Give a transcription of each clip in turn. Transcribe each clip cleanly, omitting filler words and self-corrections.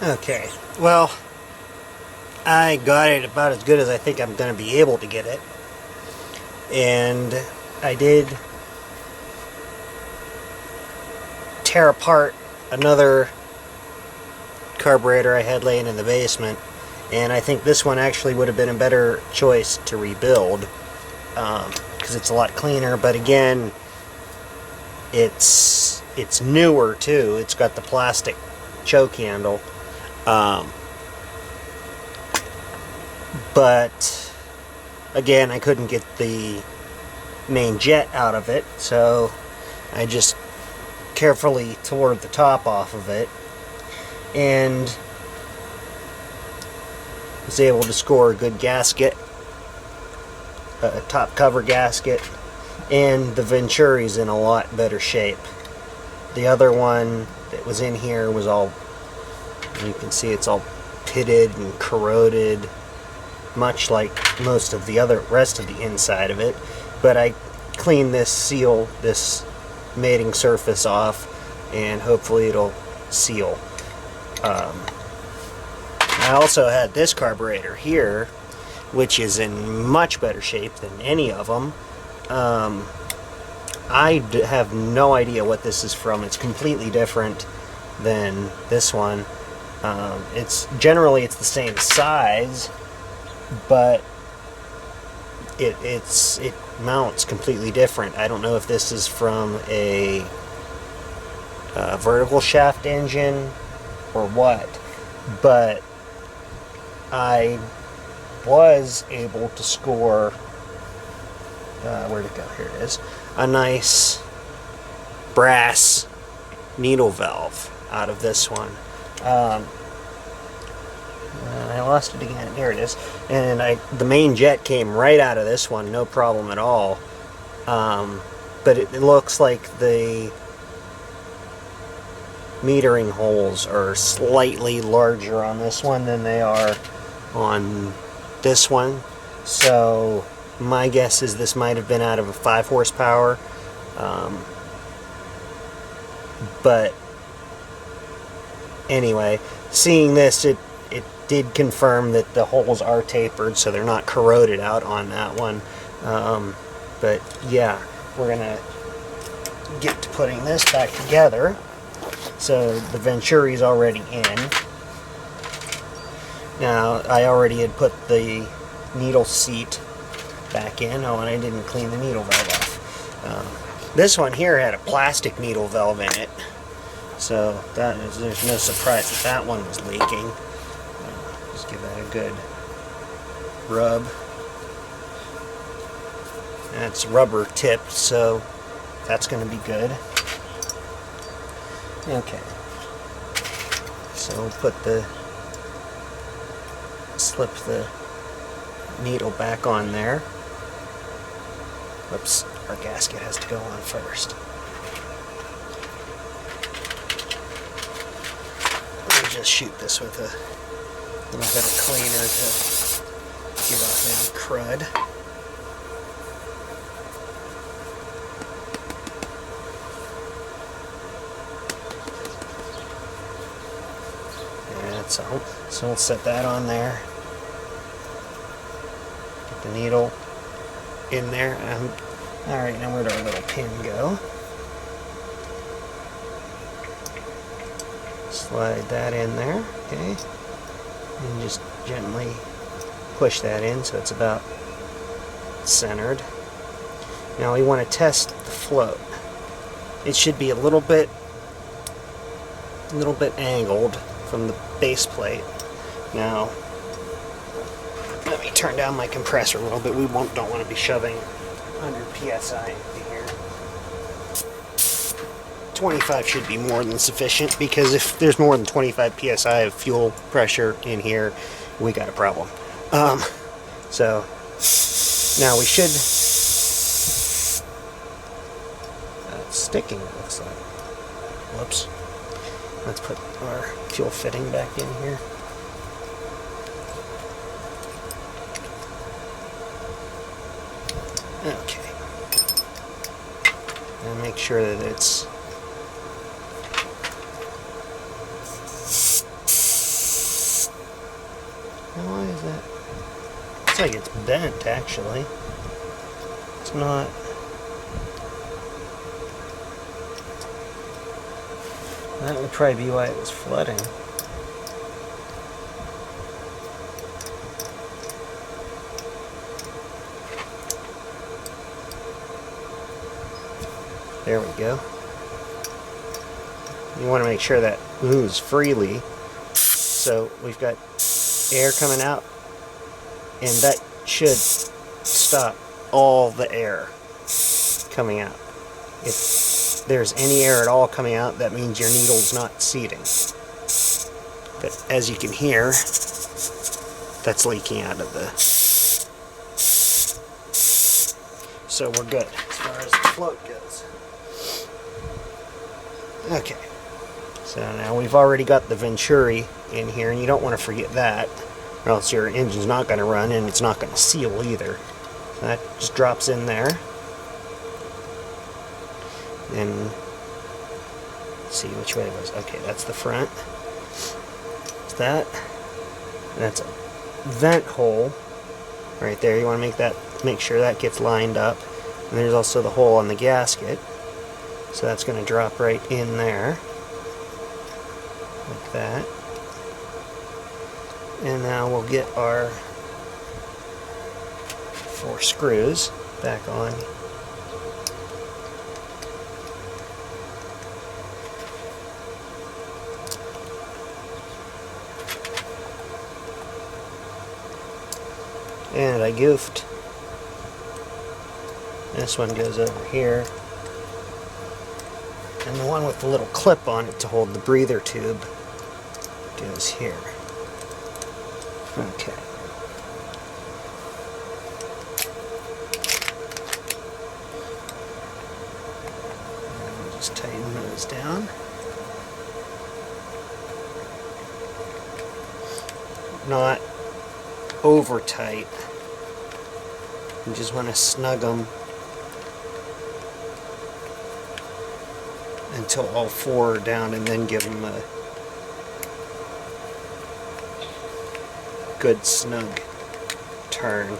Okay, well, I got it about as good as I think I'm going to be able to get it. And I did tear apart another carburetor I had laying in the basement, and I think this one actually would have been a better choice to rebuild, because it's a lot cleaner. But again, it's newer too. It's got the plastic choke handle, but again, I couldn't get the main jet out of it, so I just carefully tore the top off of it and was able to score a good gasket, a top cover gasket, and the Venturi's in a lot better shape. The other one that was in here was all, you can see it's all pitted and corroded, much like most of the rest of the inside of it. But I cleaned this mating surface off, and hopefully it'll seal. I also had this carburetor here, which is in much better shape than any of them. I have no idea what this is from. It's completely different than this one. It's generally the same size, but it mounts completely different. I don't know if this is from a vertical shaft engine or what, but I was able to score, where'd it go? Here it is. A nice brass needle valve out of this one. I lost it again. Here it is. And the main jet came right out of this one, no problem at all. But it looks like the metering holes are slightly larger on this one than they are on this one. So my guess is this might have been out of a 5 horsepower. But anyway, seeing this, it did confirm that the holes are tapered, so they're not corroded out on that one. But yeah, we're gonna get to putting this back together. So the Venturi's already in. Now, I already had put the needle seat back in. Oh, and I didn't clean the needle valve off. This one here had a plastic needle valve in it, so there's no surprise that one was leaking. Just give that a good rub. That's rubber tipped, so that's going to be good. Okay, so we'll slip the needle back on there. Whoops, our gasket has to go on first. We'll just shoot this with a little bit of cleaner to get off any crud. So we'll set that on there. Get the needle in there. Alright, now where'd our little pin go? Slide that in there, okay? And just gently push that in so it's about centered. Now we want to test the float. It should be a little bit angled from the base plate. Now, let me turn down my compressor a little bit. We don't want to be shoving 100 psi into here. 25 should be more than sufficient, because if there's more than 25 psi of fuel pressure in here, we got a problem. So now we should. That's sticking, it looks like. Whoops. Let's put our fuel fitting back in here. Okay. And make sure that it's Looks like it's bent, actually. It's not. That would probably be why it was flooding. There we go. You want to make sure that moves freely. So we've got air coming out, and that should stop all the air coming out. If there's any air at all coming out, that means your needle's not seating. But as you can hear, that's leaking out of the... So we're good as far as the float goes. Okay, so now we've already got the Venturi in here, and you don't want to forget that, or else your engine's not going to run and it's not going to seal either. So that just drops in there. And let's see which way it goes. Okay, that's the front. It's that. And that's a vent hole right there. You want to make sure that gets lined up. And there's also the hole on the gasket. So that's going to drop right in there, like that. And now we'll get our 4 screws back on. And I goofed. This one goes over here. And the one with the little clip on it to hold the breather tube goes here. Okay. And just tighten those down. Not over tight. You just want to snug them until all 4 are down, and then give them a good snug turn.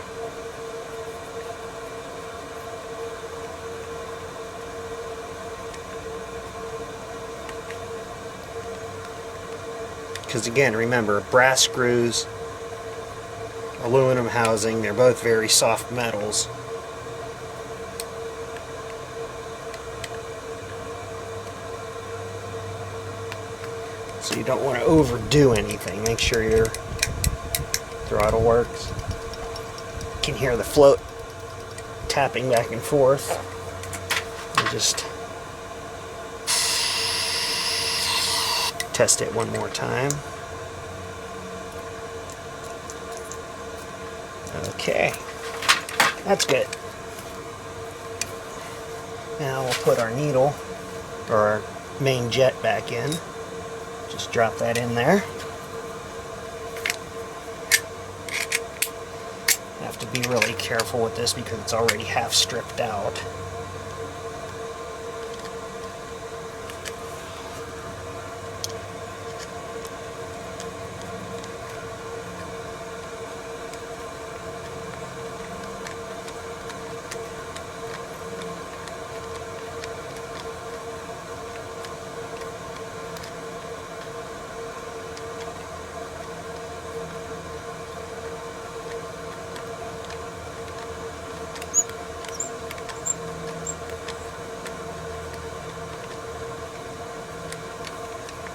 Because again, remember, brass screws, aluminum housing, they're both very soft metals. So you don't want to overdo anything. Make sure your throttle works. You can hear the float tapping back and forth. And just test it one more time. Okay, that's good. Now we'll put our needle, or our main jet, back in. Just drop that in there. Have to be really careful with this because it's already half stripped out.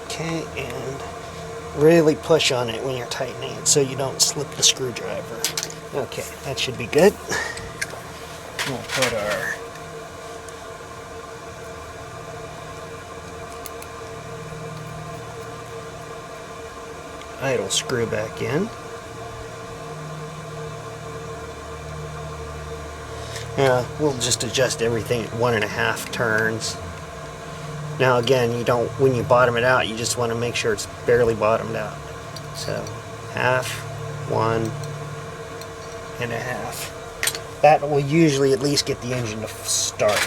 Okay, and really push on it when you're tightening it so you don't slip the screwdriver. Okay, that should be good. We'll put our idle screw back in. We'll just adjust everything at 1.5 turns. Now again, you don't, when you bottom it out, you just want to make sure it's barely bottomed out. So, 1/2, 1.5. That will usually at least get the engine to start.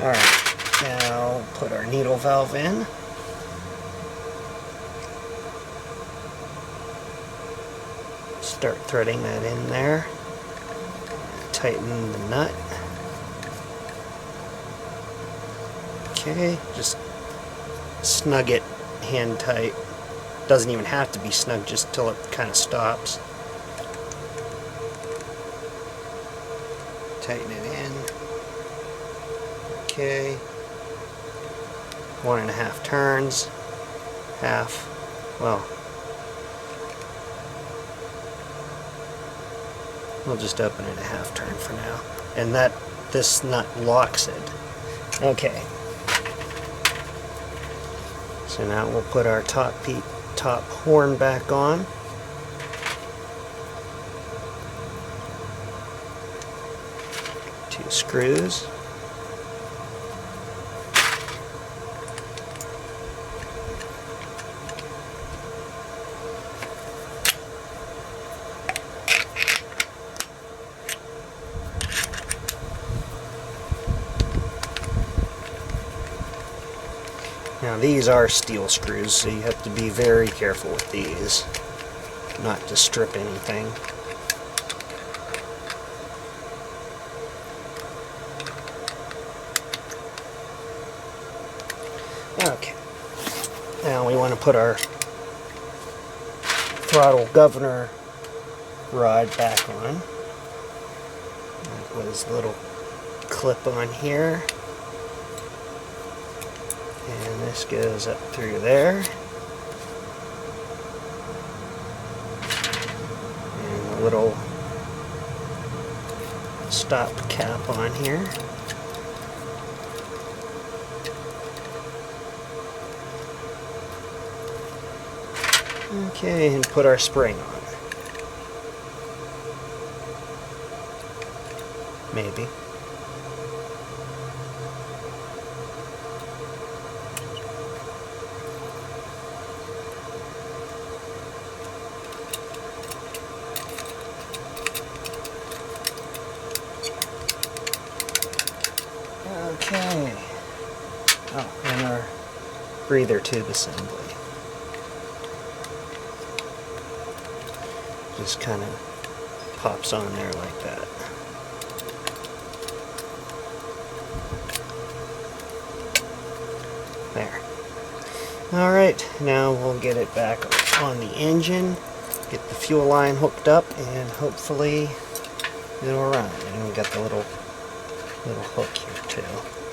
Alright, now put our needle valve in. Start threading that in there. Tighten the nut. Okay, just snug it hand tight. Doesn't even have to be snug, just till it kind of stops. Tighten it in. Okay. 1.5 turns. Half. Well, we'll just open it a half turn for now. And this nut locks it. Okay. So now we'll put our top horn back on. Two screws. Now these are steel screws, so you have to be very careful with these, not to strip anything. Okay, now we want to put our throttle governor rod back on. That was a little clip on here. And this goes up through there. And a little stop cap on here. Okay, and put our spring on. Maybe. Okay. Oh, and our breather tube assembly. Just kind of pops on there like that. There. Alright, now we'll get it back on the engine, get the fuel line hooked up, and hopefully it'll run. And we got the little hook here too.